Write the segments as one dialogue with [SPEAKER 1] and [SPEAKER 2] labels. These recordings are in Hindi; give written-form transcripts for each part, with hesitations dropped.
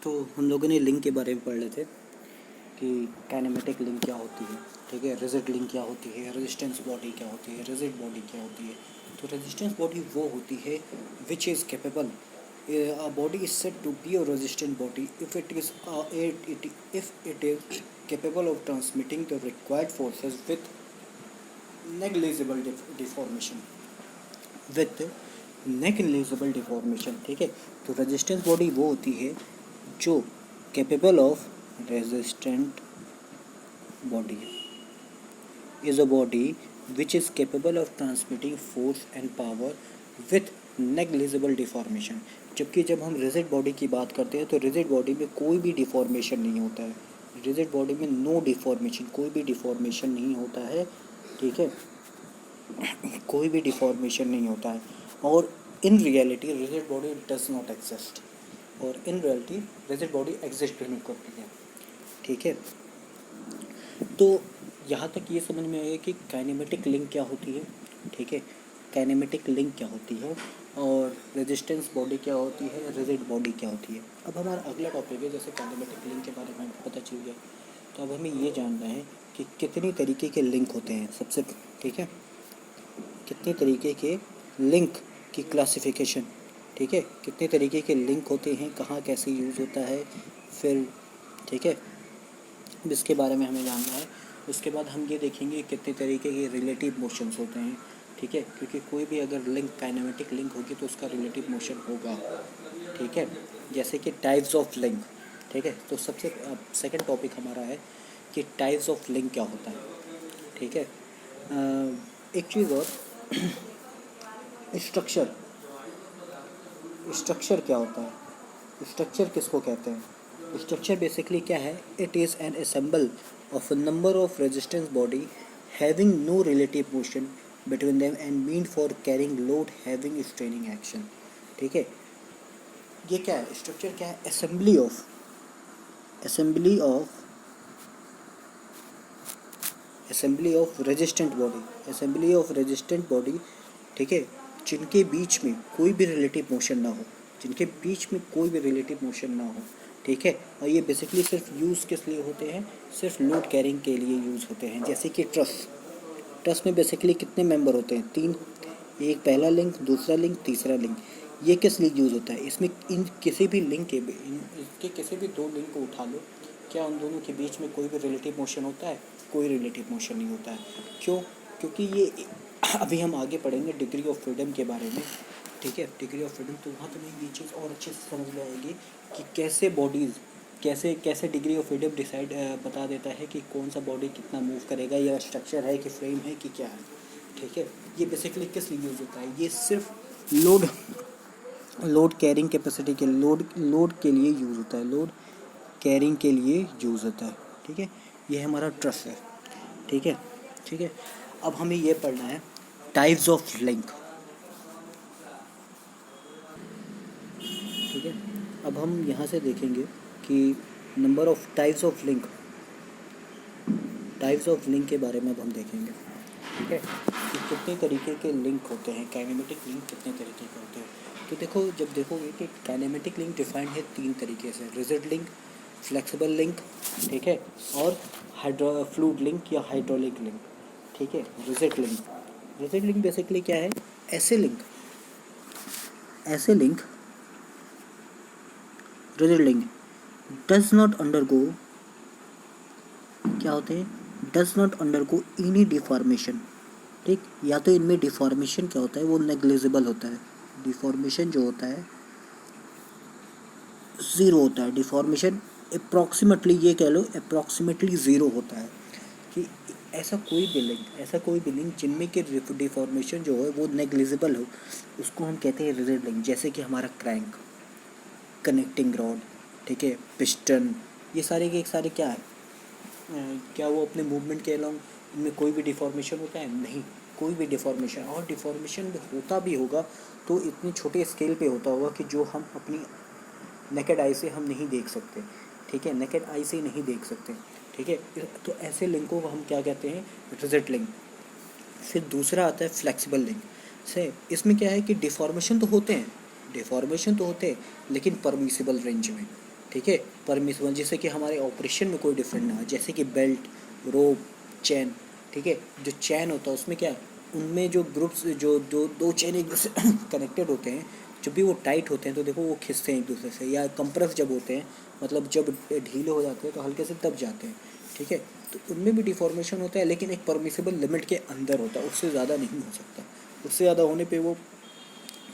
[SPEAKER 1] तो हम लोगों ने लिंक के बारे में पढ़ रहे थे कि काइनेमेटिक लिंक क्या होती है, ठीक है। रिजिड लिंक क्या होती है, रेजिस्टेंस बॉडी क्या होती है, रिजिड बॉडी क्या होती है। तो रेजिस्टेंस बॉडी वो होती है which is capable, a body is said to be a resistant body if it is capable of transmitting the required forces with negligible deformation, ठीक है। तो रेजिस्टेंस बॉडी वो होती है जो capable of resistant body is a body which is capable of transmitting force and power with negligible deformation। जबकि जब हम रिजिड बॉडी की बात करते हैं तो रिजिड बॉडी में कोई भी डिफॉर्मेशन नहीं होता है। रिजिड बॉडी में नो डिफॉर्मेशन, कोई भी डिफॉर्मेशन नहीं होता है, ठीक है। कोई भी डिफॉर्मेशन नहीं होता है। और in reality rigid body does not exist, और in reality rigid body exist नहीं करती है, ठीक है। तो यहाँ तक ये समझ में आया कि काइनेमेटिक लिंक क्या होती है, ठीक है। काइनेमेटिक लिंक क्या होती है और रेजिस्टेंस बॉडी क्या होती है, रिजिड बॉडी क्या होती है। अब हमारा अगला टॉपिक है, जैसे काइनेमेटिक लिंक के बारे में पता चल गया, तो अब हमें ये जानना है कि कितनी तरीके के लिंक होते हैं सबसे, ठीक है। कितने तरीके के लिंक की क्लासिफिकेशन, ठीक है। कितने तरीके के लिंक होते हैं, कहाँ कैसे यूज़ होता है, फिर, ठीक है, इसके बारे में हमें जानना है। उसके बाद हम ये देखेंगे कितने तरीके के रिलेटिव मोशंस होते हैं, ठीक है। क्योंकि कोई भी अगर लिंक काइनेमेटिक लिंक होगी तो उसका रिलेटिव मोशन होगा, ठीक है। जैसे कि टाइप्स ऑफ लिंक, ठीक है। तो सबसे सेकंड टॉपिक हमारा है कि टाइप्स ऑफ लिंक क्या होता है, ठीक है। एक चीज़ और, स्ट्रक्चर क्या होता है, स्ट्रक्चर किसको कहते हैं। स्ट्रक्चर बेसिकली क्या है, it is an assemble of a number of resistance body having no relative motion between them and meant for carrying load having straining action, ठीक है। ये क्या है, स्ट्रक्चर क्या है, असेंबली ऑफ रेजिस्टेंट बॉडी, ठीक है, जिनके बीच में कोई भी रिलेटिव मोशन ना हो, ठीक है। और ये बेसिकली सिर्फ यूज़ किस लिए होते हैं, सिर्फ लोड कैरिंग के लिए यूज़ होते हैं। जैसे कि ट्रस में बेसिकली कितने मेंबर होते हैं, 3, एक पहला लिंक, दूसरा लिंक, तीसरा लिंक। ये किस लिए यूज़ होता है, इसमें इन किसी भी लिंक के इनके किसी भी 2 लिंक को उठा लो, क्या उन दोनों के बीच में कोई भी रिलेटिव मोशन होता है, कोई रिलेटिव मोशन नहीं होता है। क्यों, क्योंकि ये अभी हम आगे पढ़ेंगे डिग्री ऑफ फ्रीडम के बारे में, ठीक है। डिग्री ऑफ फ्रीडम, तो वहाँ तुम्हें ये चीज़ और अच्छे से समझ में आएगी कि कैसे बॉडीज़ कैसे डिग्री ऑफ फ्रीडम बता देता है कि कौन सा बॉडी कितना मूव करेगा, या स्ट्रक्चर है कि फ्रेम है कि क्या है, ठीक है। ये बेसिकली किस लिए यूज़ होता है, ये सिर्फ लोड कैरिंग कैपेसिटी के लोड के लिए यूज़ होता है, लोड कैरिंग के लिए यूज़ होता है, ठीक है। ये हमारा ट्रस है, ठीक है। अब हमें ये पढ़ना है टाइप्स ऑफ लिंक, ठीक है। अब हम यहाँ से देखेंगे कि number of types of link के बारे में अब हम देखेंगे, ठीक है, कि कितने तरीके के लिंक होते हैं, काइनेमेटिक लिंक कितने तरीके के होते हैं। तो देखो, जब देखोगे कि काइनेमेटिक लिंक डिफाइंड है 3 तरीके से, रिजिड लिंक, फ्लेक्सिबल लिंक, ठीक है, और फ्लूइड लिंक या हाइड्रोलिक लिंक, ठीक है। रिजिड लिंक बेसिकली क्या है, ऐसे link rigid link does not undergo any deformation, ठीक। या तो इनमें डिफॉर्मेशन क्या होता है, वो नेग्लिजिबल होता है, डिफॉर्मेशन जो होता है 0 होता है, डिफॉर्मेशन अप्रॉक्सीमेटली, ये कह लो अप्रॉक्सीमेटली 0 होता है। कि ऐसा कोई भी लिंक जिनमें के डिफॉर्मेशन जो है वो नेग्लिजिबल हो, उसको हम कहते हैं रिजिड लिंक। जैसे कि हमारा क्रैंक, कनेक्टिंग रॉड, ठीक है, पिस्टन, ये सारे के सारे क्या है, क्या वो अपने मूवमेंट के अलॉन्ग इनमें कोई भी डिफॉर्मेशन होता है, नहीं, कोई भी डिफॉर्मेशन, और डिफॉर्मेशन होता भी होगा तो इतने छोटे स्केल पे होता होगा कि जो हम अपनी नेकेड आई से हम नहीं देख सकते, ठीक है, नेकेड आई से नहीं देख सकते, ठीक है। तो ऐसे लिंकों को हम क्या कहते हैं, रिजिड लिंक। फिर दूसरा आता है फ्लेक्सिबल लिंक से, इसमें क्या है कि डिफॉर्मेशन तो होते हैं लेकिन परमिसिबल रेंज में, ठीक है, परमिसिबल, जिससे कि हमारे ऑपरेशन में कोई डिफरेंट ना हो, जैसे कि बेल्ट, रोप, चैन। ठीक है, जो चैन होता है उसमें क्या है, उनमें जो ग्रुप्स, जो दो चैन एक दूसरे कनेक्टेड होते हैं, जब भी वो टाइट होते हैं तो देखो वो खिंचते हैं एक दूसरे से, या कंप्रेस जब होते हैं, मतलब जब ढीले हो जाते हैं तो हल्के से दब जाते हैं। ठीक है, तो उनमें भी डिफॉर्मेशन होता है, लेकिन एक परमिसिबल लिमिट के अंदर होता है, उससे ज़्यादा नहीं हो सकता। उससे ज़्यादा होने पे वो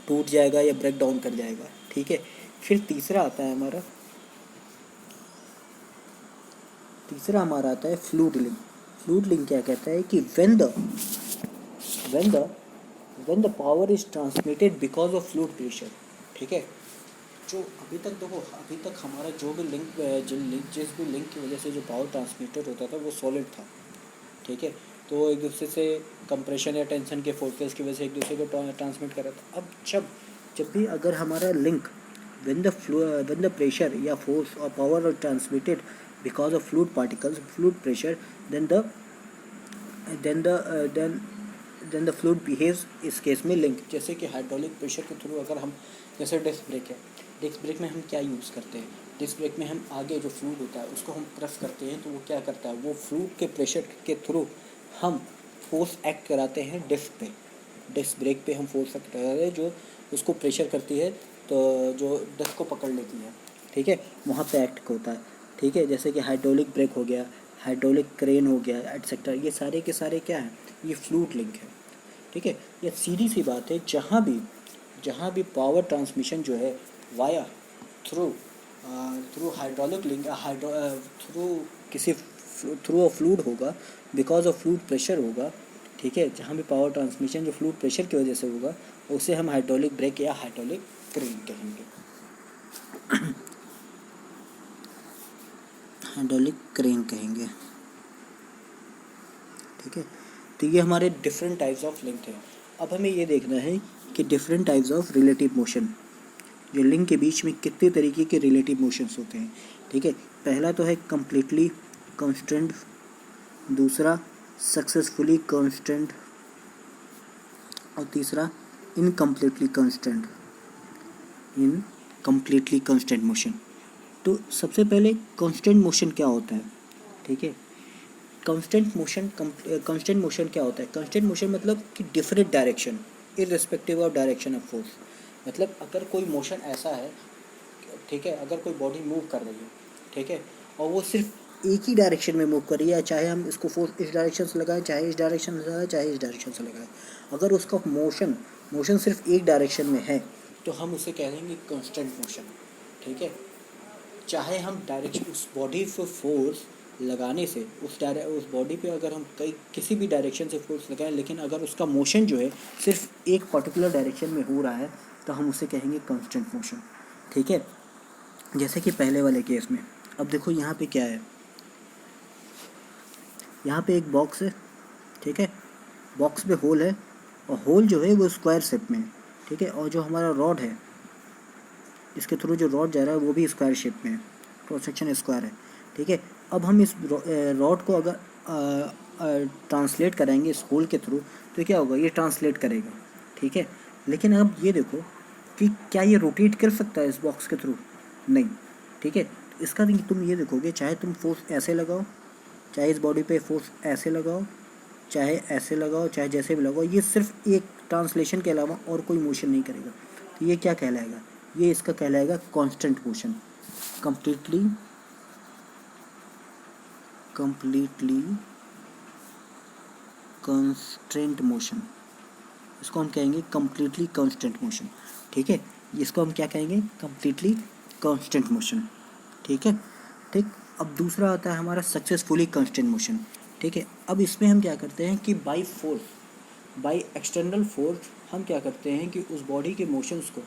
[SPEAKER 1] टूट जाएगा या ब्रेक डाउन कर जाएगा। ठीक है, फिर तीसरा हमारा आता है फ्लूइड लिंक। फ्लूइड लिंक क्या कहता है कि when the when the power is transmitted because of fluid pressure. ठीक है, जो अभी तक देखो, अभी तक हमारा जो भी जिस भी लिंक की वजह से जो पावर ट्रांसमिटेड होता था वो सॉलिड था। ठीक है, तो एक दूसरे से कंप्रेशन या टेंशन के फोर्सेस की वजह से एक दूसरे को ट्रांसमिट कर रहा था। अब जब भी अगर हमारा लिंक when the pressure या force or power are transmitted because of fluid pressure, then then the then the fluid behaves, इस केस में लिंक, जैसे कि हाइड्रोलिक प्रेशर के थ्रू अगर हम, जैसे डिस्क ब्रेक में हम क्या यूज़ करते हैं, डिस्क ब्रेक में हम आगे जो फ्लूइड होता है उसको हम प्रेस करते हैं, तो वो क्या करता है, वो फ्लूइड के प्रेशर के थ्रू हम फोर्स एक्ट कराते हैं डिस्क ब्रेक पे हम फोर्स एक्ट कराते हैं, जो उसको प्रेशर करती है, तो जो डिस्क को पकड़ लेती है। ठीक है, वहाँ पे एक्ट होता है। ठीक है, जैसे कि हाइड्रोलिक ब्रेक हो गया, हाइड्रोलिक क्रेन हो गया, एटसेट्रा, ये सारे के सारे क्या हैं, ये फ्लूइड लिंक है। ठीक है, ये सीधी सी बात है, जहाँ भी पावर ट्रांसमिशन जो है via through through hydraulic link, through किसी थ्रू अ फ्लूइड होगा, बिकॉज ऑफ फ्लूइड प्रेशर होगा। ठीक है, जहाँ भी पावर ट्रांसमिशन जो फ्लूइड प्रेशर की वजह से होगा, उसे हम हाइड्रोलिक ब्रेक या हाइड्रोलिक क्रेन कहेंगे। हाइड्रोलिक क्रेन कहेंगे। ठीक है, तो ये हमारे डिफरेंट टाइप्स ऑफ लिंक हैं। अब हमें ये देखना है कि different types of relative motion, जो लिंक के बीच में कितने तरीके के रिलेटिव मोशंस होते हैं। ठीक है, पहला तो है कम्प्लीटली कांस्टेंट, दूसरा सक्सेसफुली कांस्टेंट, और तीसरा इनकम्प्लीटली कांस्टेंट मोशन। तो सबसे पहले कांस्टेंट मोशन क्या होता है। ठीक है, कांस्टेंट मोशन क्या होता है। कांस्टेंट मोशन मतलब कि different direction irrespective of direction of force. मतलब अगर कोई मोशन ऐसा है, ठीक है, अगर कोई बॉडी मूव कर रही है, ठीक है, और वो सिर्फ एक ही डायरेक्शन में मूव कर रही है, चाहे हम इसको फोर्स इस डायरेक्शन से लगाएं, चाहे इस डायरेक्शन से लगाएं, चाहे इस डायरेक्शन से लगाएं, अगर उसका मोशन सिर्फ एक डायरेक्शन में है तो हम उसे कह देंगे कांस्टेंट मोशन। ठीक है, चाहे हम डायरेक्शन उस बॉडी पे फोर्स लगाने से उस बॉडी पे अगर हम किसी भी डायरेक्शन से फोर्स लगाएं, लेकिन अगर उसका मोशन जो है सिर्फ एक पर्टिकुलर डायरेक्शन में हो रहा है तो हम उसे कहेंगे कांस्टेंट मोशन। ठीक है, जैसे कि पहले वाले केस में, अब देखो यहाँ पे क्या है, यहाँ पे एक बॉक्स है। ठीक है, बॉक्स पे होल है, और होल जो है वो स्क्वायर शेप में है। ठीक है, और जो हमारा रॉड है, इसके थ्रू जो रॉड जा रहा है वो भी स्क्वायर शेप में है, क्रॉस सेक्शन स्क्वायर है। ठीक है, अब हम इस रॉड को अगर ट्रांसलेट कराएंगे इस होल के थ्रू, तो क्या होगा, ये ट्रांसलेट करेगा। ठीक है, लेकिन अब ये देखो कि क्या ये रोटेट कर सकता है इस बॉक्स के थ्रू, नहीं। ठीक है, इसका तुम ये देखोगे, चाहे तुम फोर्स ऐसे लगाओ, चाहे इस बॉडी पे फोर्स ऐसे लगाओ, चाहे ऐसे लगाओ, चाहे जैसे भी लगाओ, ये सिर्फ एक ट्रांसलेशन के अलावा और कोई मोशन नहीं करेगा। तो ये क्या कहलाएगा, ये इसका कहलाएगा constant motion. Completely constant motion, इसको हम कहेंगे कंप्लीटली कांस्टेंट मोशन। ठीक है, इसको हम क्या कहेंगे, कंप्लीटली कांस्टेंट मोशन। ठीक है, ठीक। अब दूसरा आता है हमारा सक्सेसफुली कांस्टेंट मोशन। ठीक है, अब इसमें हम क्या करते हैं कि बाय एक्सटर्नल फोर्स हम क्या करते हैं कि उस बॉडी के मोशंस को,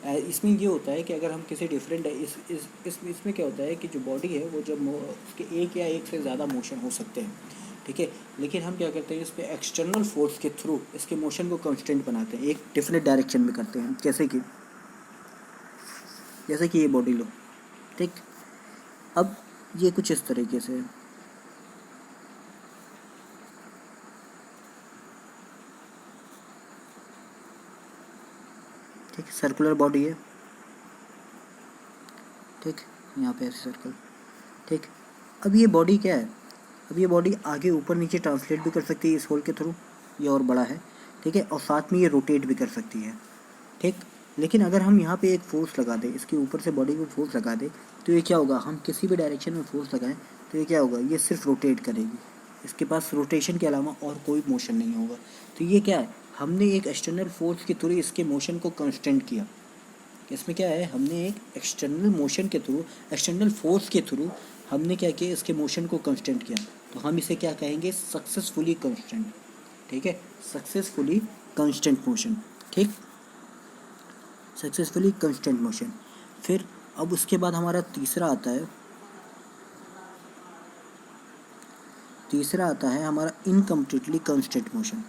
[SPEAKER 1] इसमें ये होता है कि अगर हम किसी डिफरेंट इसमें क्या होता है कि जो बॉडी है वो जब उसके एक या एक से ज़्यादा मोशन हो सकते हैं। ठीक है, लेकिन हम क्या करते हैं, इस पर एक्सटर्नल फोर्स के थ्रू इसके मोशन को कांस्टेंट बनाते हैं, एक डिफरेंट डायरेक्शन में करते हैं, जैसे कि ये बॉडी लो। ठीक, अब ये कुछ इस तरीके से है। ठीक, सर्कुलर बॉडी है। ठीक, यहाँ पे ऐसे सर्कल, ठीक। अब ये बॉडी क्या है, अब ये बॉडी आगे ऊपर नीचे ट्रांसलेट भी कर सकती है इस होल के थ्रू, ये और बड़ा है, ठीक है, और साथ में ये रोटेट भी कर सकती है, ठीक। लेकिन अगर हम यहाँ पे एक फोर्स लगा दें, इसके ऊपर से बॉडी को फोर्स लगा दें, तो ये क्या होगा, हम किसी भी डायरेक्शन में फोर्स लगाएं तो ये क्या होगा, ये सिर्फ रोटेट करेगी, इसके पास रोटेशन के अलावा और कोई मोशन नहीं होगा। तो ये क्या है, हमने एक एक्सटर्नल फोर्स के थ्रू इसके मोशन को कंस्टेंट किया। इसमें क्या है, हमने एक एक्सटर्नल मोशन के थ्रू, एक्सटर्नल फोर्स के थ्रू हमने क्या किया, इसके मोशन को कंस्टेंट किया। तो हम इसे क्या कहेंगे, सक्सेसफुली कंस्टेंट, ठीक है, सक्सेसफुली कंस्टेंट मोशन, ठीक, सक्सेसफुली कंस्टेंट मोशन। फिर अब उसके बाद हमारा तीसरा आता है हमारा incompletely constant motion.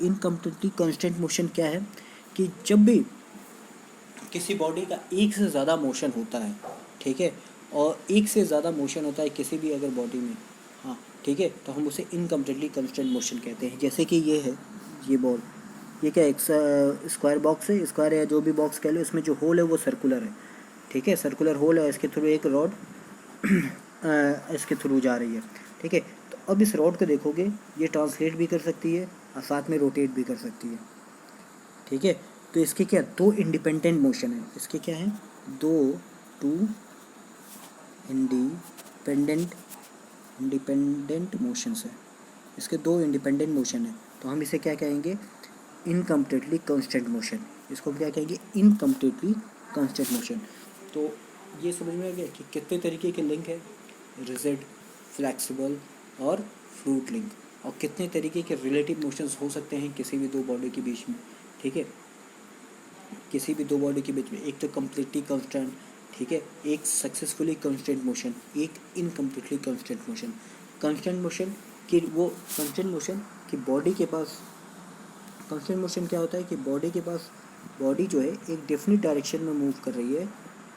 [SPEAKER 1] Incompletely constant motion क्या है कि जब भी किसी बॉडी का एक से ज़्यादा मोशन होता है, ठीक है, और एक से ज़्यादा मोशन होता है किसी भी अगर बॉडी में, हाँ ठीक है, तो हम उसे इनकम्प्लीटली कांस्टेंट मोशन कहते हैं। जैसे कि ये है, ये बॉल, ये क्या एक स्क्वायर बॉक्स है, स्क्वायर या जो भी बॉक्स कह लो, इसमें जो होल है वो सर्कुलर है, ठीक है, सर्कुलर होल है, इसके थ्रू एक रॉड इसके थ्रू जा रही है, ठीक है। तो अब इस रॉड को देखोगे, ये ट्रांसलेट भी कर सकती है और साथ में रोटेट भी कर सकती है, ठीक है। तो इसके क्या दो इंडिपेंडेंट मोशन है, इसके क्या है, टू इंडिपेंडेंट मोशंस है, इसके दो इंडिपेंडेंट मोशन है। तो हम इसे क्या कहेंगे, इनकम्प्लीटली कांस्टेंट मोशन, इसको क्या कहेंगे, इनकम्प्लीटली कांस्टेंट मोशन। तो ये समझ में आ गया कि कितने तरीके के लिंक है, रिजिड, फ्लेक्सिबल और फ्लूइड लिंक, और कितने तरीके के रिलेटिव मोशंस हो सकते हैं किसी भी दो बॉडी के बीच में, ठीक है, किसी भी दो बॉडी के बीच में। एक तो कम्प्लीटली कांस्टेंट, ठीक है, एक सक्सेसफुली कांस्टेंट मोशन, एक incompletely constant motion. Constant motion की वो कांस्टेंट मोशन कि बॉडी के पास, कांस्टेंट मोशन क्या होता है कि बॉडी के पास, बॉडी जो है एक डेफिनिट डायरेक्शन में मूव कर रही है,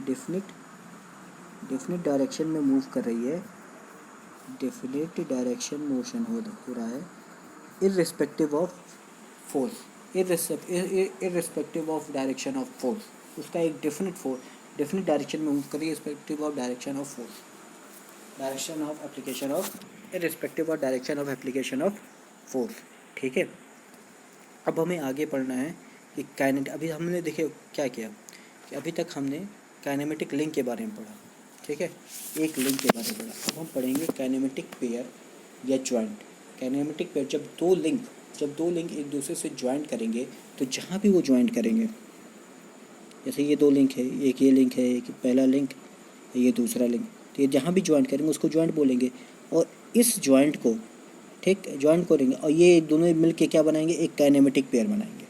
[SPEAKER 1] डेफिनिट डायरेक्शन में मूव कर रही है, डेफिनिट डायरेक्शन मोशन हो रहा है, irrespective of force, irrespective of direction of force, उसका एक डेफिनिट डायरेक्शन में मूव कर रही है, irrespective of direction of force, direction of application of, irrespective of direction of application of force, ठीक है। अब हमें आगे पढ़ना है कि अभी हमने देखे क्या किया कि अभी तक हमने काइनेमेटिक लिंक के बारे में पढ़ा, ठीक है, एक लिंक के बारे में पढ़ा। अब हम पढ़ेंगे काइनेमेटिक पेयर या जॉइंट। काइनेमेटिक पेयर जब दो लिंक एक दूसरे से ज्वाइंट करेंगे, तो जहाँ भी वो ज्वाइंट करेंगे, जैसे ये दो लिंक है, एक ये लिंक है, एक पहला लिंक, ये दूसरा लिंक, तो ये जहाँ भी ज्वाइंट करेंगे उसको ज्वाइंट बोलेंगे। और इस ज्वाइंट को, ठीक, ज्वाइंट करेंगे और ये दोनों मिल के क्या बनाएंगे, एक काइनेमेटिक पेयर बनाएंगे,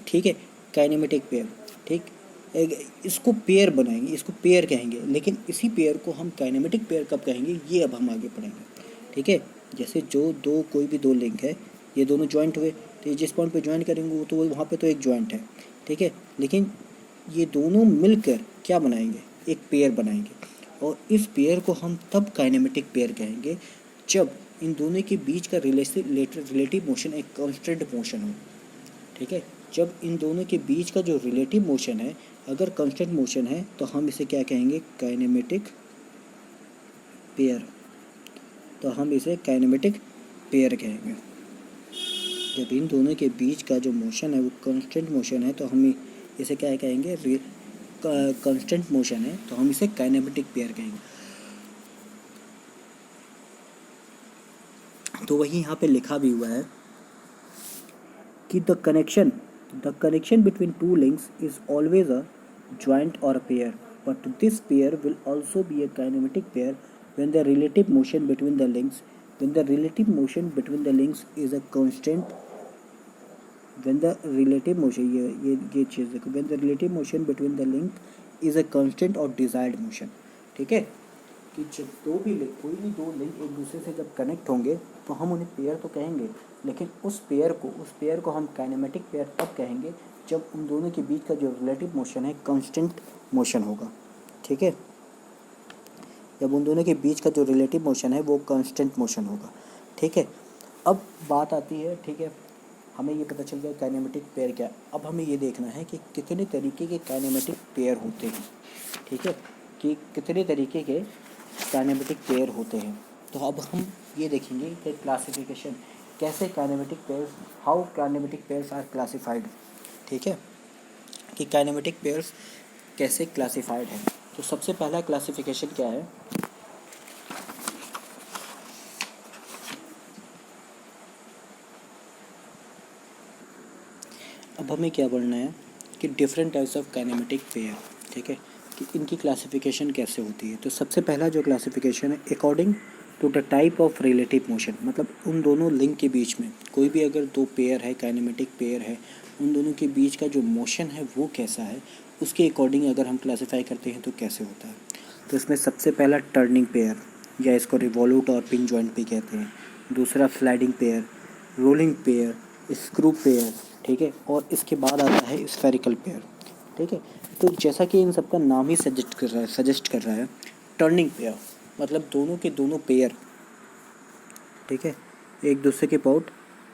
[SPEAKER 1] ठीक है, काइनेमेटिक पेयर, ठीक, इसको पेयर बनाएंगे, इसको पेयर कहेंगे। लेकिन इसी पेयर को हम काइनेमेटिक पेयर कब कहेंगे, ये अब हम आगे पढ़ेंगे, ठीक है। जैसे कोई भी दो लिंक है, ये दोनों ज्वाइंट हुए, तो ये जिस पॉइंट पे ज्वाइंट करेंगे वो तो वहाँ पे तो एक ज्वाइंट है, ठीक है, लेकिन ये दोनों मिलकर क्या बनाएंगे, एक पेयर बनाएंगे। और इस पेयर को हम तब काइनेमेटिक पेयर कहेंगे जब इन दोनों के बीच का रिलेटिव मोशन एक कांस्टेंट मोशन हो, ठीक है। जब इन दोनों के बीच का जो रिलेटिव मोशन है अगर कांस्टेंट मोशन है, तो हम इसे क्या कहेंगे, काइनेमेटिक पेयर। तो हम इसे काइनेमेटिक पेयर कहेंगे। जब इन दोनों के बीच का जो मोशन है वो कांस्टेंट मोशन है, तो हम इसे क्या कहेंगे, कांस्टेंट मोशन है, तो हम इसे काइनेमेटिक पेयर कहेंगे। तो वही यहाँ पे लिखा भी हुआ है कि the connection between two links is always a joint or a pair, but this pair will also be a kinematic pair when the relative motion between the links is a constant, when the relative motion, ये चीज़ देखो, when the relative motion between the link is a constant or desired motion, ठीक है, कि जब कोई भी दो लिंक एक दूसरे से जब कनेक्ट होंगे तो हम उन्हें पेयर तो कहेंगे, लेकिन उस पेयर को हम काइनेमेटिक पेयर तब कहेंगे जब उन दोनों के बीच का जो रिलेटिव मोशन है कांस्टेंट मोशन होगा, ठीक है, जब उन दोनों के बीच का जो रिलेटिव मोशन है वो कांस्टेंट मोशन होगा, ठीक है। अब बात आती है, ठीक है, हमें ये पता चल गया काइनेमेटिक पेयर क्या। अब हमें ये देखना है कि कितने तरीके के काइनेमेटिक पेयर होते हैं, ठीक है, कि कितने तरीके के काइनेमेटिक पेयर होते हैं। तो अब हम ये देखेंगे कि क्लासिफिकेशन कैसे kinematic pairs, how kinematic pairs are classified. ठीक है, कि काइनेमेटिक पेयर्स कैसे क्लासिफाइड है। तो सबसे पहला क्लासिफिकेशन क्या है, अब हमें क्या पढ़ना है कि different types of kinematic pair. ठीक है, कि इनकी क्लासिफिकेशन कैसे होती है। तो सबसे पहला जो क्लासिफिकेशन है, according to the type of relative motion, मतलब उन दोनों लिंक के बीच में कोई भी अगर दो पेयर है, काइनेमेटिक पेयर है, उन दोनों के बीच का जो मोशन है वो कैसा है, उसके अकॉर्डिंग अगर हम क्लासीफाई करते हैं तो कैसे होता है। तो इसमें सबसे पहला टर्निंग पेयर, या इसको रिवॉल्यूट और पिन जॉइंट भी कहते हैं। दूसरा sliding pair, rolling pair, screw pair. ठीक है, और इसके बाद आता है स्फेरिकल पेयर। ठीक है, तो जैसा कि इन सबका नाम ही सजेस्ट कर रहा है टर्निंग पेयर, मतलब दोनों के दोनों पेयर, ठीक है, एक दूसरे के अबाउट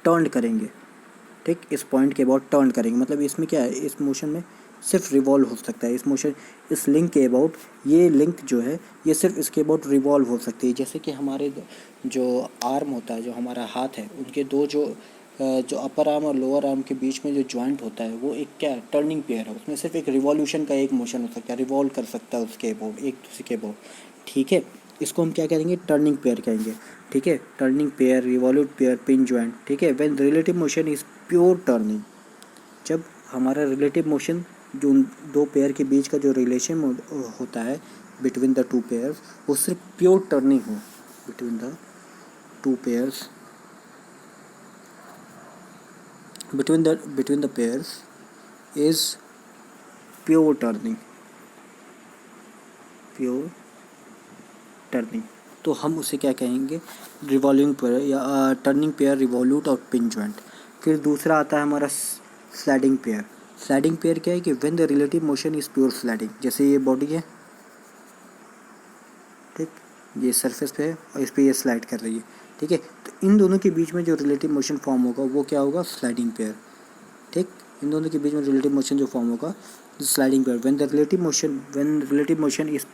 [SPEAKER 1] टर्न करेंगे। ठीक, इस पॉइंट के अबाउट टर्न करेंगे, मतलब इसमें क्या है, इस मोशन में सिर्फ रिवॉल्व हो सकता है, इस मोशन, इस लिंक के अबाउट, ये लिंक जो है ये सिर्फ इसके अबाउट रिवॉल्व हो सकती है। जैसे कि हमारे जो आर्म होता है, जो हमारा हाथ है, उनके दो जो अपर आर्म और लोअर आर्म के बीच में जो जॉइंट होता है वो एक क्या है, टर्निंग पेयर है। उसमें सिर्फ एक रिवॉल्यूशन का एक मोशन हो सकता है, रिवॉल्व कर सकता है उसके अबाउट, एक दूसरे के अबाउट। ठीक है, इसको हम क्या करेंगे, टर्निंग पेयर कहेंगे। ठीक है, turning pair, revolute pair, pin joint. ठीक है, when relative motion is pure turning, जब हमारा रिलेटिव मोशन जो उन दो पेयर के बीच का जो रिलेशन होता है बिटवीन द टू पेयर्स, वो सिर्फ प्योर टर्निंग हो between the two pairs, between the pairs is pure turning, pure turning. तो हम उसे क्या कहेंगे, रिवॉल्विंग पेयर या टर्निंग पेयर, रिवॉल्यूट और पिन जॉइंट। फिर दूसरा आता है हमारा स्लाइडिंग पेयर। स्लाइडिंग पेयर क्या है कि when the relative motion is pure sliding, जैसे ये बॉडी है, ठीक, ये सरफेस पे है और इस पर ये स्लाइड कर रही है। ठीक है, तो इन दोनों के बीच में जो रिलेटिव मोशन फॉर्म होगा वो क्या होगा, स्लाइडिंग पेयर। ठीक, इन दोनों के बीच में रिलेटिव मोशन जो फॉर्म होगा, sliding pair. When relative motion is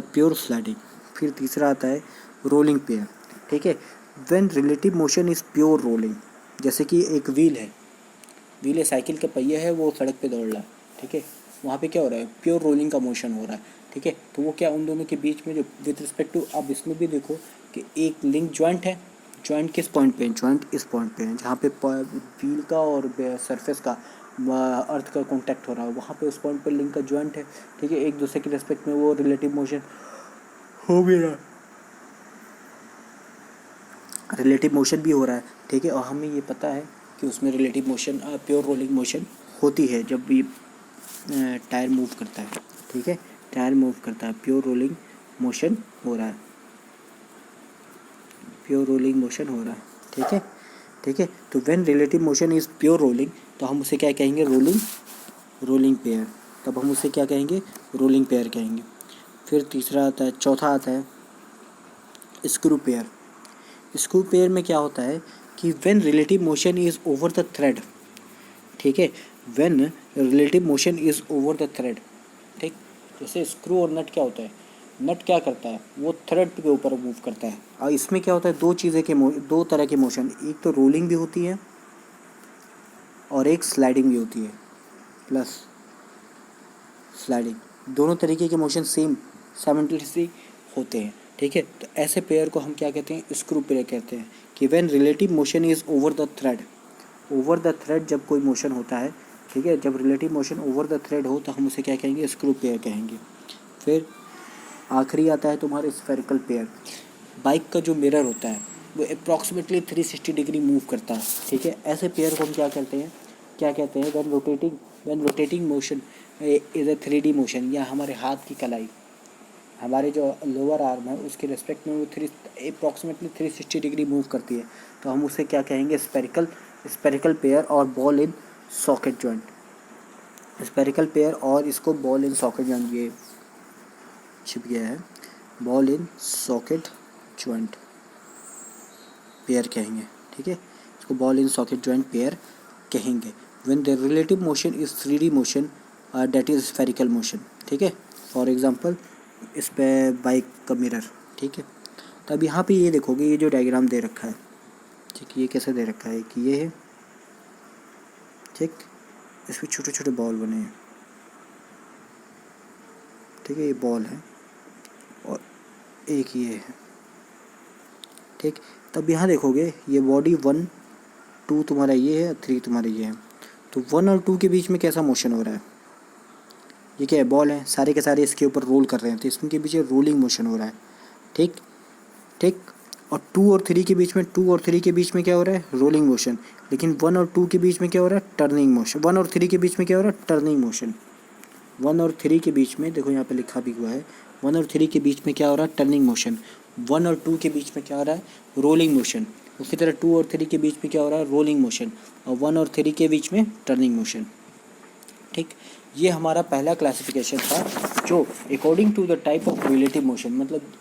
[SPEAKER 1] pure sliding. फिर तीसरा आता है रोलिंग पेयर। ठीक है, when relative motion is pure rolling, जैसे कि एक व्हील है, साइकिल का पहिया है, वो सड़क पे दौड़ रहा है। ठीक है, वहाँ पे क्या हो रहा है, प्योर रोलिंग का मोशन हो रहा है। ठीक है, तो वो क्या, उन दोनों के बीच में जो विद रिस्पेक्ट टू, अब इसमें भी देखो कि एक लिंक जॉइंट है, जॉइंट किस पॉइंट पे है, जॉइंट इस पॉइंट पे है जहाँ पे व्हील का और सरफेस का, अर्थ का कांटेक्ट हो रहा है, वहाँ पे उस पॉइंट पे लिंक का जॉइंट है। ठीक है, एक दूसरे के रेस्पेक्ट में वो रिलेटिव मोशन हो भी रहा है, रिलेटिव मोशन भी हो रहा है। ठीक है, और हमें ये पता है कि उसमें relative motion, pure rolling motion होती है जब भी टायर मूव करता है। ठीक है, टायर मूव करता है, प्योर रोलिंग मोशन हो रहा है, प्योर रोलिंग मोशन हो रहा है। ठीक है, ठीक है, तो when relative motion is pure rolling, तो हम उसे क्या कहेंगे, रोलिंग पेयर। तब हम उसे क्या कहेंगे, रोलिंग पेयर कहेंगे। फिर तीसरा आता है, चौथा आता है स्क्रू पेयर। स्क्रू पेयर में क्या होता है कि when relative motion is over the thread. ठीक है, when relative motion is over the thread. ठीक, जैसे स्क्रू और नट क्या होता है, नट क्या करता है, वो थ्रेड के ऊपर मूव करता है। और इसमें क्या होता है, दो तरह के मोशन, एक तो रोलिंग भी होती है और एक स्लाइडिंग भी होती है, प्लस स्लाइडिंग, दोनों तरीके के मोशन साइमल्टेनियसली होते हैं। ठीक है, तो ऐसे पेयर को हम क्या कहते हैं, स्क्रू पेयर कहते हैं। कि when relative motion is over the thread जब कोई मोशन होता है, ठीक है, जब relative motion over the thread हो तो हम उसे क्या कहेंगे, स्क्रू पेयर कहेंगे। फिर आखिरी आता है तुम्हारे स्फेरिकल पेयर। बाइक का जो मिरर होता है वो अप्रॉक्सीमेटली 360 डिग्री मूव करता है। ठीक है, ऐसे पेयर को हम क्या कहते हैं, when rotating motion is a 3D motion, या हमारे हाथ की कलाई, हमारे जो लोअर आर्म है उसके रिस्पेक्ट में वो अप्रॉक्सीमेटली 360 डिग्री मूव करती है, तो हम उसे क्या कहेंगे, स्पेरिकल पेयर और ball in socket joint. Spherical pair और इसको बॉल इन सॉकेट जॉइंट, ये छिप गया है, ball in socket joint pair कहेंगे। ठीक है, इसको ball in socket joint pair कहेंगे। When the relative motion is 3D motion that is spherical motion, ठीक है। फॉर एग्जांपल इस पे बाइक का मिरर, ठीक है। तो अब यहाँ पे ये देखोगे, ये जो डायग्राम दे रखा है, ठीक, ये कैसे दे रखा है कि ये है, ठीक, इसमें छोटे छोटे बॉल बने हैं, ठीक है, ये बॉल है और एक ये है, ठीक। तब यहाँ देखोगे ये बॉडी 1 2 तुम्हारा ये है, 3 तुम्हारा ये है। तो 1 और 2 के बीच में कैसा मोशन हो रहा है, ये क्या है, बॉल है, सारे के सारे इसके ऊपर रोल कर रहे हैं, तो इसके पीछे रोलिंग मोशन हो रहा है, ठीक ठीक। और 2 और 3 के बीच में, 2 और 3 के बीच में क्या हो रहा है, रोलिंग मोशन। लेकिन 1 और 2 के बीच में क्या हो रहा है, टर्निंग मोशन। 1 और 3 के बीच में क्या हो रहा है, टर्निंग मोशन। 1 और 3 के बीच में देखो यहाँ पे लिखा भी हुआ है, 1 और 3 के बीच में क्या हो रहा है, टर्निंग मोशन। 1 और 2 के बीच में क्या हो रहा है, रोलिंग मोशन। उसी तरह 2 और 3 के बीच में क्या हो रहा है, रोलिंग मोशन। और 1 और 3 के बीच में टर्निंग मोशन, ठीक। ये हमारा पहला क्लासिफिकेशन था, जो according to the type of relative motion, मतलब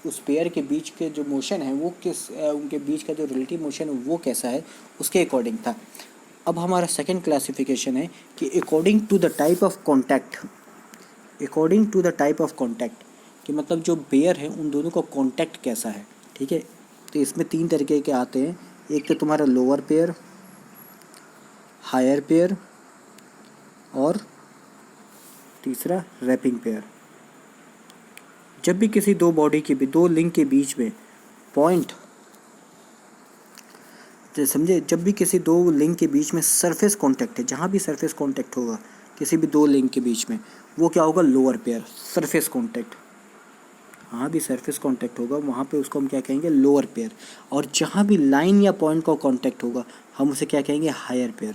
[SPEAKER 1] उस पेयर के बीच के जो मोशन है वो किस, उनके बीच का जो रिलेटिव मोशन है वो कैसा है, उसके अकॉर्डिंग था। अब हमारा सेकंड क्लासिफिकेशन है कि according to the type of contact, according to the type of contact, कि मतलब जो पेयर है उन दोनों का कॉन्टैक्ट कैसा है, ठीक है। तो इसमें 3 तरीके के आते हैं, एक तो तुम्हारा लोअर पेयर, हायर पेयर और तीसरा रैपिंग पेयर। जब भी किसी दो बॉडी के भी दो लिंक के बीच में पॉइंट, समझे, जब भी किसी दो लिंक के बीच में सरफेस कांटेक्ट है, जहाँ भी सरफेस कांटेक्ट होगा किसी भी दो लिंक के बीच में, वो क्या होगा, लोअर पेयर, सरफेस कांटेक्ट। जहाँ भी सरफेस कांटेक्ट होगा वहाँ पे उसको हम क्या कहेंगे, लोअर पेयर। और जहाँ भी लाइन या पॉइंट का कांटेक्ट होगा हम उसे क्या कहेंगे, हायर पेयर,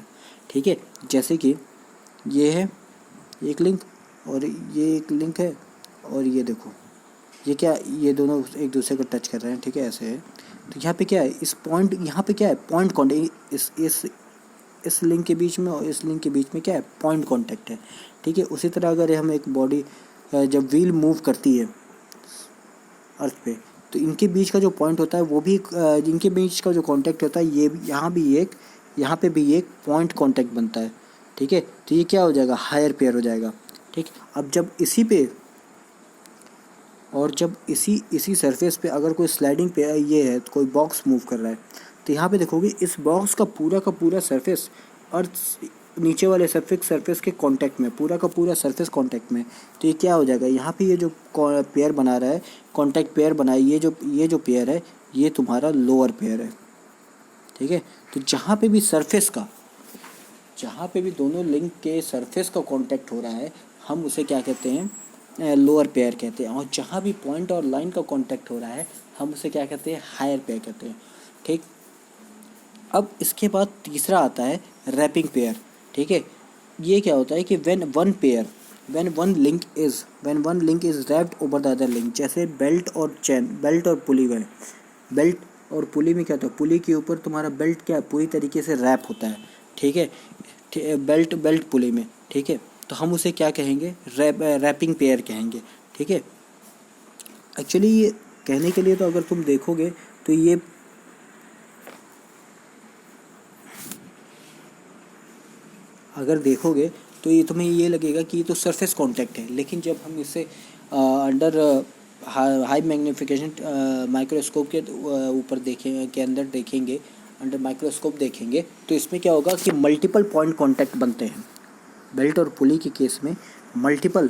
[SPEAKER 1] ठीक है। जैसे कि ये है एक लिंक और ये एक लिंक है, और ये देखो ये क्या, ये दोनों एक दूसरे को टच कर रहे हैं, ठीक है, ऐसे है। तो यहाँ पे क्या है, इस पॉइंट, यहाँ पे क्या है, पॉइंट कॉन्टेक्ट, इस लिंक के बीच में और इस लिंक के बीच में क्या है, पॉइंट कॉन्टेक्ट है, ठीक है। उसी तरह अगर हम एक बॉडी जब व्हील मूव करती है अर्थ पे, तो इनके बीच का जो पॉइंट होता है वो भी, इनके बीच का जो कांटेक्ट होता है, ये यहाँ भी एक, यहाँ पे भी एक पॉइंट कांटेक्ट बनता है, ठीक है। तो ये क्या हो जाएगा, हायर पेयर हो जाएगा, ठीक। अब जब इसी पे, और जब इसी सरफेस पे अगर कोई स्लाइडिंग पे ये है, तो कोई बॉक्स मूव कर रहा है, तो यहाँ पे देखोगे इस बॉक्स का पूरा सरफेस अर्थ नीचे वाले सरफेस के कांटेक्ट में, पूरा का पूरा सरफेस कांटेक्ट में। तो ये क्या हो जाएगा, यहाँ पे ये जो पेयर बना रहा है, कांटेक्ट पेयर बनाई, ये जो पेयर है ये तुम्हारा लोअर पेयर है, ठीक है। तो जहाँ पे भी सरफेस का, जहाँ पे भी दोनों लिंक के सरफेस का कांटेक्ट हो रहा है हम उसे क्या कहते हैं, लोअर पेयर कहते हैं। और जहाँ भी पॉइंट और लाइन का कांटेक्ट हो रहा है हम उसे क्या कहते हैं, हायर पेयर कहते हैं, ठीक। अब इसके बाद तीसरा आता है रैपिंग पेयर, ठीक है। ये क्या होता है कि when one link is wrapped over the other link, जैसे बेल्ट और चेन, बेल्ट और पुली में, बेल्ट और पुली में क्या होता है, पुली के ऊपर तुम्हारा बेल्ट क्या पूरी तरीके से रैप होता है, ठीक है, बेल्ट पुली में, ठीक है। तो हम उसे क्या कहेंगे, रैपिंग पेयर कहेंगे, ठीक है। एक्चुअली ये कहने के लिए तो अगर तुम देखोगे तो ये तो ये तुम्हें ये लगेगा कि ये तो सरफेस कांटेक्ट है, लेकिन जब हम इसे अंडर हाई मैग्नीफिकेशन माइक्रोस्कोप के ऊपर देखेंगे, के अंदर देखेंगे, अंडर माइक्रोस्कोप देखेंगे, तो इसमें क्या होगा कि मल्टीपल पॉइंट कांटेक्ट बनते हैं। बेल्ट और पुली के केस में मल्टीपल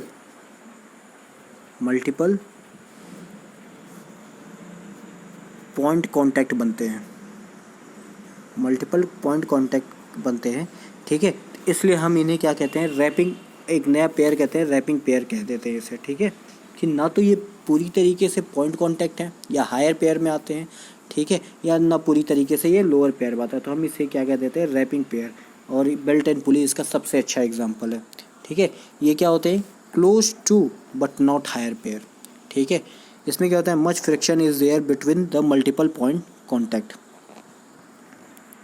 [SPEAKER 1] पॉइंट कांटेक्ट बनते हैं, ठीक है। इसलिए हम इन्हें क्या कहते हैं, रैपिंग, एक नया पेयर कहते हैं, रैपिंग पेयर कह देते हैं इसे, ठीक है। कि ना तो ये पूरी तरीके से पॉइंट कांटेक्ट है या हायर पेयर में आते हैं, ठीक है, या ना पूरी तरीके से ये लोअर पेयर में आता है, तो हम इसे क्या कह देते हैं, रैपिंग पेयर। और बेल्ट एंड पुली इसका सबसे अच्छा एग्जाम्पल है, ठीक है। ये क्या होते हैं, close to but not higher pair, ठीक है। इसमें क्या होता है, much friction is there between the multiple point contact,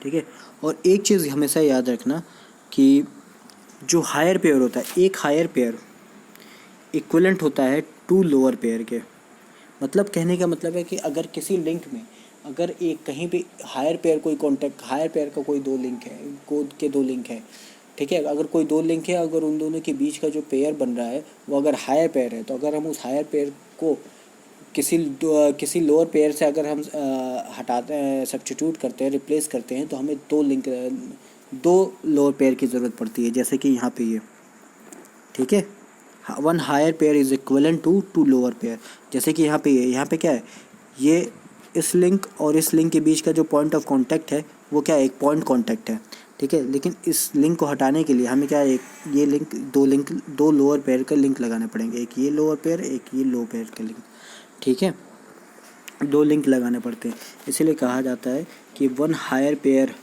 [SPEAKER 1] ठीक है। और एक चीज़ हमेशा याद रखना कि जो हायर पेयर होता है, एक हायर पेयर इक्विवेलेंट होता है 2 लोअर पेयर के। मतलब कहने का मतलब है कि अगर किसी लिंक में अगर एक कहीं भी हायर पेयर कोई कॉन्टैक्ट, हायर पेयर का कोई दो लिंक है, कोड के 2 लिंक है, ठीक है। अगर कोई दो लिंक है, अगर उन दोनों के बीच का जो पेयर बन रहा है वो अगर हायर पेयर है, तो अगर हम उस हायर पेयर को किसी लोअर पेयर से अगर हम हटाते हैं, सब्स्टिट्यूट करते हैं, रिप्लेस करते हैं, तो हमें दो लोअर पेयर की ज़रूरत पड़ती है, जैसे कि यहाँ पे ये, ठीक है। One higher pair is equivalent to two lower pair, जैसे कि यहाँ पे ये, यहाँ पे क्या है, ये इस लिंक और इस लिंक के बीच का जो पॉइंट ऑफ कांटेक्ट है वो क्या है, एक पॉइंट कांटेक्ट है, ठीक है। लेकिन इस लिंक को हटाने के लिए हमें क्या है, ये लिंक दो लोअर पेयर का लिंक लगाने पड़ेंगे, एक ये लोअर पेयर, एक ये लोअर पेयर का लिंक, ठीक है। दो लिंक लगाने पड़ते हैं, इसीलिए कहा जाता है कि one higher pair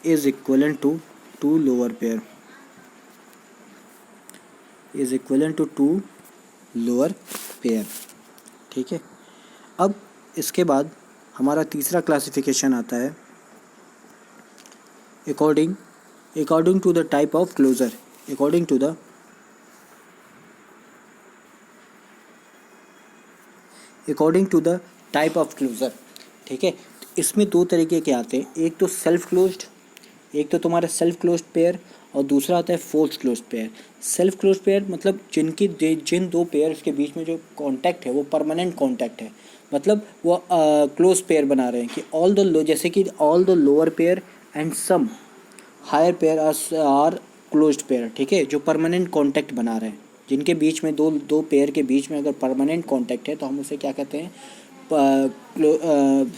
[SPEAKER 1] is equivalent to two lower pair, is equivalent to two lower pair, ठीक है। अब इसके बाद हमारा तीसरा क्लासिफिकेशन आता है according to the type of closure, according to the type of closure, ठीक है। इसमें दो तरीके के आते हैं, एक तो सेल्फ क्लोज्ड, एक तो तुम्हारा सेल्फ क्लोज्ड पेयर, और दूसरा आता है force closed pair. Self closed pair मतलब जिन दो पेयर्स के बीच में जो कांटेक्ट है वो परमानेंट कांटेक्ट है, मतलब वो क्लोज पेयर बना रहे हैं कि जैसे कि all the lower pair and some higher pair are closed pair, ठीक है, जो परमानेंट कांटेक्ट बना रहे हैं, जिनके बीच में दो पेयर के बीच में अगर परमानेंट कांटेक्ट है तो हम उसे क्या कहते हैं,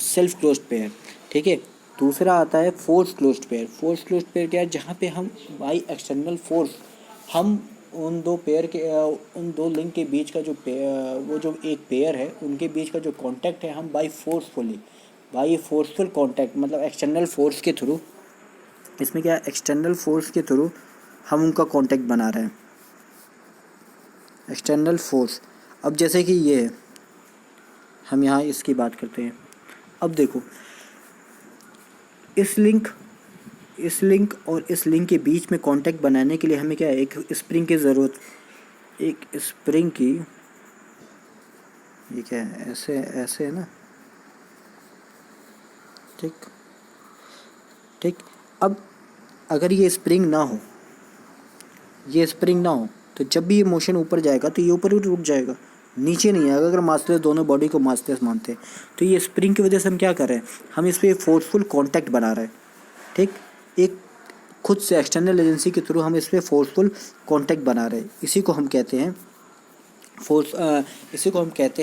[SPEAKER 1] सेल्फ क्लोज्ड पेयर, ठीक है। दूसरा आता है force closed pair. Force closed pair क्या है, जहाँ पे हम बाई एक्सटर्नल फोर्स हम उन दो लिंक के बीच का वो जो एक पेयर है उनके बीच का जो कांटेक्ट है हम बाई फोर्सफुल कांटेक्ट, मतलब एक्सटर्नल फोर्स के थ्रू, इसमें क्या है, एक्सटर्नल फोर्स के थ्रू हम उनका कांटेक्ट बना रहे हैं, एक्सटर्नल फोर्स। अब जैसे कि ये है, हम यहाँ इसकी बात करते हैं। अब देखो इस लिंक और इस लिंक के बीच में कांटेक्ट बनाने के लिए हमें क्या है, एक स्प्रिंग की ज़रूरत, एक स्प्रिंग की, ये क्या है, ऐसे है ना, ठीक। अब अगर ये स्प्रिंग ना हो, तो जब भी ये मोशन ऊपर जाएगा तो ये ऊपर ही रुक जाएगा, नीचे नहीं आएगा। अगर मासलेस, दोनों बॉडी को मासलेस मानते हैं, तो ये स्प्रिंग की वजह से हम क्या कर रहे हैं, हम इस पर फोर्सफुल कांटेक्ट बना रहे हैं, ठीक। एक खुद से एक्सटर्नल एजेंसी के थ्रू हम इस पर फोर्सफुल कांटेक्ट बना रहे हैं, इसी को हम कहते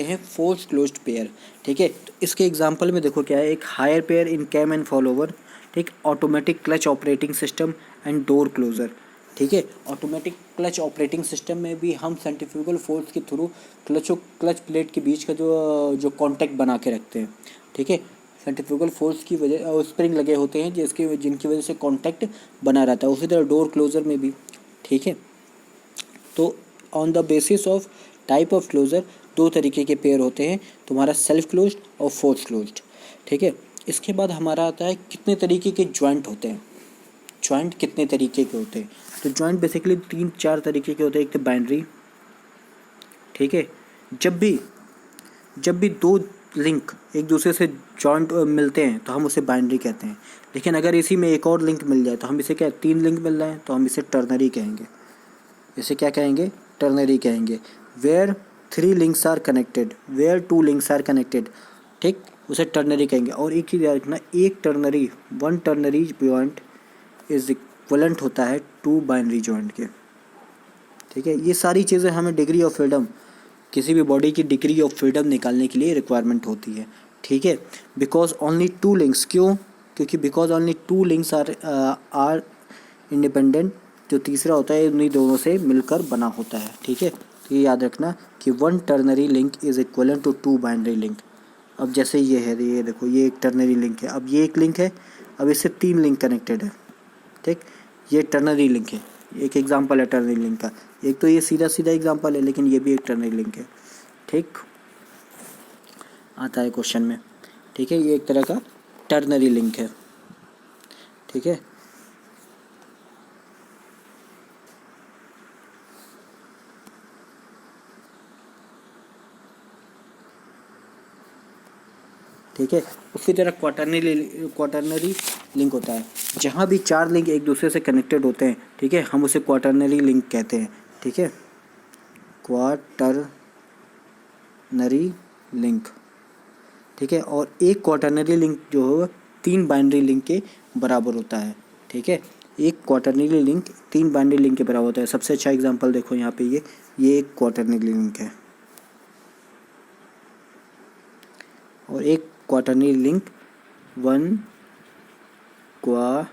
[SPEAKER 1] हैं फोर्स क्लोज्ड पेयर, ठीक है। तो इसके एग्जांपल में देखो क्या है, एक higher pair in cam and follower, ठीक, automatic clutch operating system and door closure, ठीक है। ऑटोमेटिक क्लच ऑपरेटिंग सिस्टम में भी हम सेंट्रीफ्यूगल फोर्स के थ्रू क्लच प्लेट के बीच का जो कांटेक्ट बना के रखते हैं, ठीक है। सेंट्रीफ्यूगल फोर्स की वजह स्प्रिंग लगे होते हैं जिनकी वजह से कांटेक्ट बना रहता है, उसी तरह डोर क्लोजर में भी, ठीक है। तो on the basis of type of closure दो तरीके के पेयर होते हैं, तुम्हारा सेल्फ क्लोज्ड और फोर्स क्लोज्ड, ठीक है। इसके बाद हमारा आता है कितने तरीके के जॉइंट होते हैं, जॉइंट कितने तरीके के होते हैं। तो जॉइंट बेसिकली 3-4 तरीके के होते हैं। एक तो बाइनरी, ठीक है, जब भी दो लिंक एक दूसरे से जॉइंट मिलते हैं तो हम उसे बाइनरी कहते हैं। लेकिन अगर इसी में एक और लिंक मिल जाए तो हम इसे क्या, 3 लिंक मिल रहे हैं तो हम इसे टर्नरी कहेंगे, इसे क्या कहेंगे, टर्नरी कहेंगे। Where 3 links are connected, where 2 links are connected, ठीक, उसे टर्नरी कहेंगे। और एक चीज़ याद रखना, one ternary joint is equivalent होता है 2 बाइनरी जॉइंट के, ठीक है। ये सारी चीज़ें हमें डिग्री ऑफ फ्रीडम, किसी भी बॉडी की डिग्री ऑफ फ्रीडम निकालने के लिए रिक्वायरमेंट होती है, ठीक है। बिकॉज ओनली 2 लिंक्स, क्यों, क्योंकि because only 2 links are independent, जो तीसरा होता है उन्हीं दोनों से मिलकर बना होता है, ठीक है। तो ये याद रखना कि one ternary link is equivalent to 2 binary link. अब जैसे ये है, ये देखो, ये एक टर्नरी लिंक है, अब ये एक लिंक है, अब इससे 3 लिंक कनेक्टेड है, ठीक, ये टर्नरी लिंक है, एक एग्जांपल है टर्नरी लिंक का। एक तो ये सीधा एग्जांपल है, लेकिन ये भी एक टर्नरी लिंक है, ठीक, आता है क्वेश्चन में, ठीक है। ये एक तरह का टर्नरी लिंक है, ठीक है। ठीक है। उसी तरह क्वाटरनरी लिंक होता है, जहाँ भी 4 लिंक एक दूसरे से कनेक्टेड होते हैं, ठीक है, हम उसे क्वाटरनरी लिंक कहते हैं, ठीक है, क्वाटरनरी लिंक, ठीक है। और एक क्वाटरनरी लिंक जो है 3 बाइनरी लिंक के बराबर होता है, ठीक है। एक क्वाटरनरी लिंक 3 बाइनरी लिंक के बराबर होता है। सबसे अच्छा एग्जांपल देखो यहाँ पे, ये एक क्वाटरनरी लिंक है और एक quaternary link 1 quaternary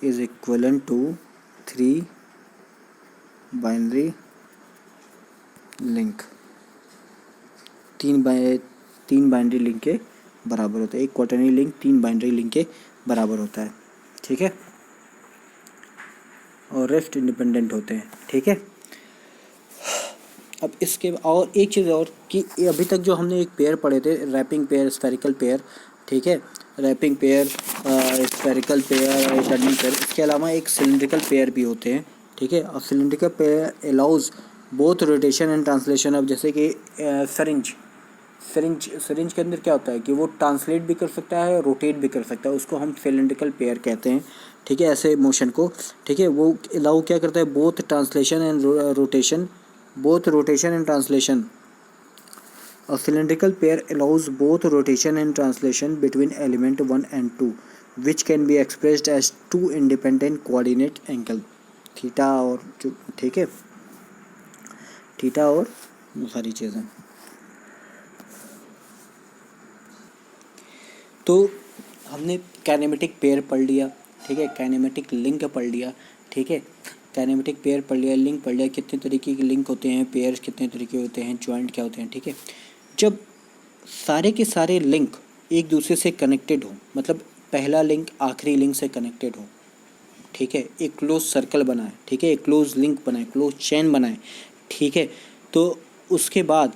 [SPEAKER 1] is equivalent to 3 binary link. 3 binary link के बराबर होता है। एक क्वाटरनरी लिंक 3 बाइनरी लिंक के बराबर होता है, ठीक है, और रेस्ट इंडिपेंडेंट होते हैं, ठीक है। अब इसके और एक चीज़ और कि अभी तक जो हमने एक पेयर पढ़े थे, रैपिंग पेयर, स्फेरिकल पेयर, ठीक है, wrapping pair, spherical pair, returning pair, इसके अलावा एक सिलिंड्रिकल पेयर भी होते हैं, ठीक है। और cylindrical pair allows both rotation and translation. अब जैसे कि सिरिंज के अंदर क्या होता है कि वो ट्रांसलेट भी कर सकता है, रोटेट भी कर सकता है, उसको हम सिलिंड्रिकल पेयर कहते हैं, ठीक है, ऐसे मोशन को, ठीक है। वो अलाउ क्या करता है, both translation and rotation, both rotation and translation. A cylindrical pair allows both rotation and translation between element 1 and 2, which can be expressed as 2 independent coordinate angle, theta और जो, ठीक है, थीटा और सारी चीज़ें। तो हमने काइनेमेटिक पेयर पढ़ लिया, ठीक है, काइनेमेटिक लिंक पढ़ लिया, ठीक है, काइनेमेटिक पेयर पढ़ लिया, लिंक पढ़ लिया, कितने तरीके के लिंक होते हैं, पेयर्स कितने तरीके होते हैं, जॉइंट क्या होते हैं, ठीक है। जब सारे के सारे लिंक एक दूसरे से कनेक्टेड हो, मतलब पहला लिंक आखिरी लिंक से कनेक्टेड हो, ठीक है, एक क्लोज सर्कल बनाए, ठीक है, एक क्लोज लिंक बनाए, क्लोज चेन बनाए, ठीक है, तो उसके बाद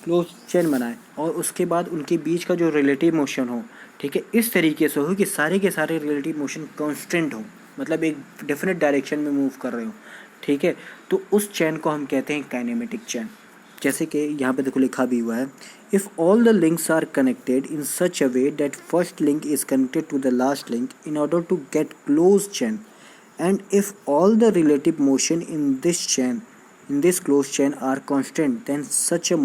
[SPEAKER 1] क्लोज चेन बनाए और उसके बाद उनके बीच का जो रिलेटिव मोशन हो, ठीक है, इस तरीके से हो कि सारे के सारे रिलेटिव मोशन कांस्टेंट हो, मतलब एक डेफिनेट डायरेक्शन में मूव कर रहे हो, ठीक है, तो उस चेन को हम कहते हैं काइनेमेटिक चेन। जैसे कि यहाँ पे देखो लिखा भी हुआ है, if all the links are connected in such a way that first link is connected to the last link in order to get close chain, and if all the relative motion in this closed chain are constant, then such a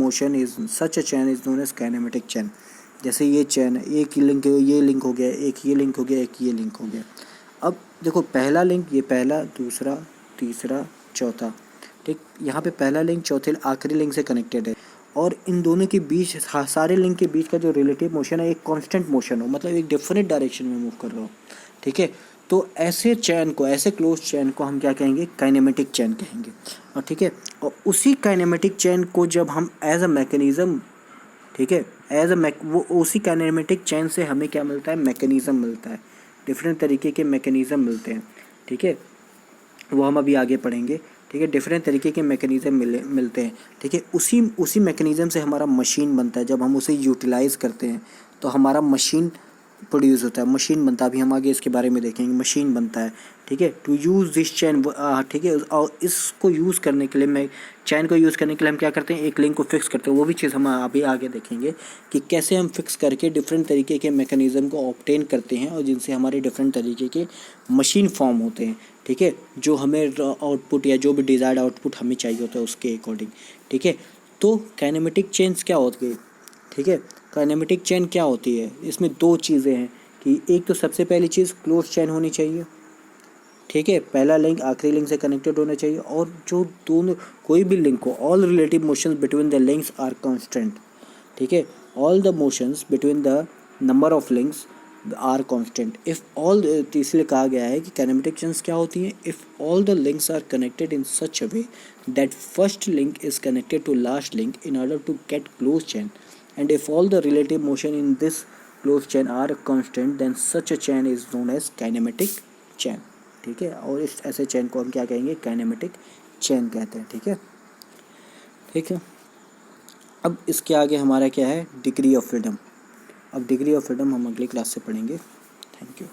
[SPEAKER 1] chain is known as kinematic chain. जैसे ये चैन है, एक लिंक ये लिंक हो गया, एक ये लिंक हो गया, एक ये लिंक हो गया। अब देखो पहला लिंक, ये पहला, दूसरा, तीसरा, चौथा, ठीक, यहाँ पे पहला लिंक चौथे आखिरी लिंक से कनेक्टेड है और इन दोनों के बीच, सारे लिंक के बीच का जो रिलेटिव मोशन है एक कांस्टेंट मोशन हो, मतलब एक डिफरेंट डायरेक्शन में मूव कर रहा हो, ठीक है। तो ऐसे चैन को, ऐसे क्लोज चैन को हम क्या कहेंगे, काइनेमेटिक चैन कहेंगे, और ठीक है। और उसी काइनेमेटिक चैन को जब हम एज अ मैकेनिज़्म, ठीक है, वो उसी काइनेमेटिक चैन से हमें क्या मिलता है, मैकेनिज़्म मिलता है, डिफरेंट तरीके के मैकेनिज़्म मिलते हैं, ठीक है, वो हम अभी आगे पढ़ेंगे, ठीक है। डिफरेंट तरीके के मैकेनिज़्म मिलते हैं, ठीक है। उसी मैकेनिज़्म से हमारा मशीन बनता है। जब हम उसे यूटिलाइज़ करते हैं तो हमारा मशीन प्रोड्यूस होता है, मशीन बनता है। अभी हम आगे इसके बारे में देखेंगे, मशीन बनता है, ठीक है। टू यूज़ दिस चैन, ठीक है, और इसको यूज़ करने के लिए, मैं चैन को यूज़ करने के लिए हम क्या करते हैं, एक लिंक को फिक्स करते हैं। वो भी चीज़ हम अभी आगे देखेंगे कि कैसे हम फिक्स करके डिफरेंट तरीके के मैकेनिज़्म को ऑब्टेन करते हैं और जिनसे हमारे डिफरेंट तरीके के मशीन फॉर्म होते हैं, ठीक है, जो हमें आउटपुट या जो भी डिज़ायर्ड आउटपुट हमें चाहिए होता है उसके अकॉर्डिंग, ठीक है। तो काइनेमेटिक चेन्स क्या होती है, ठीक है, काइनेमेटिक चेन क्या होती है, इसमें 2 चीज़ें हैं कि एक तो सबसे पहली चीज़ क्लोज चेन होनी चाहिए, ठीक है, पहला लिंक आखिरी लिंक से कनेक्टेड होना चाहिए, और जो दोनों कोई भी लिंक हो, all relative motions between the links are constant, ठीक है, all the motions between the number of links are constant. If all, इसलिए कहा गया है कि काइनेमेटिक चेन्स क्या होती हैं, if all the links are connected in such a way that first link is connected to last link in order to get close chain, and if all the relative motion in this closed chain are constant, then such a chain is known as kinematic chain, ठीक है। और इस ऐसे चैन को हम क्या कहेंगे, काइनेमेटिक चैन कहते हैं, ठीक है, ठीक है। अब इसके आगे हमारा क्या है, डिग्री ऑफ फ्रीडम। अब डिग्री ऑफ फ्रीडम हम अगली क्लास से पढ़ेंगे। Thank you.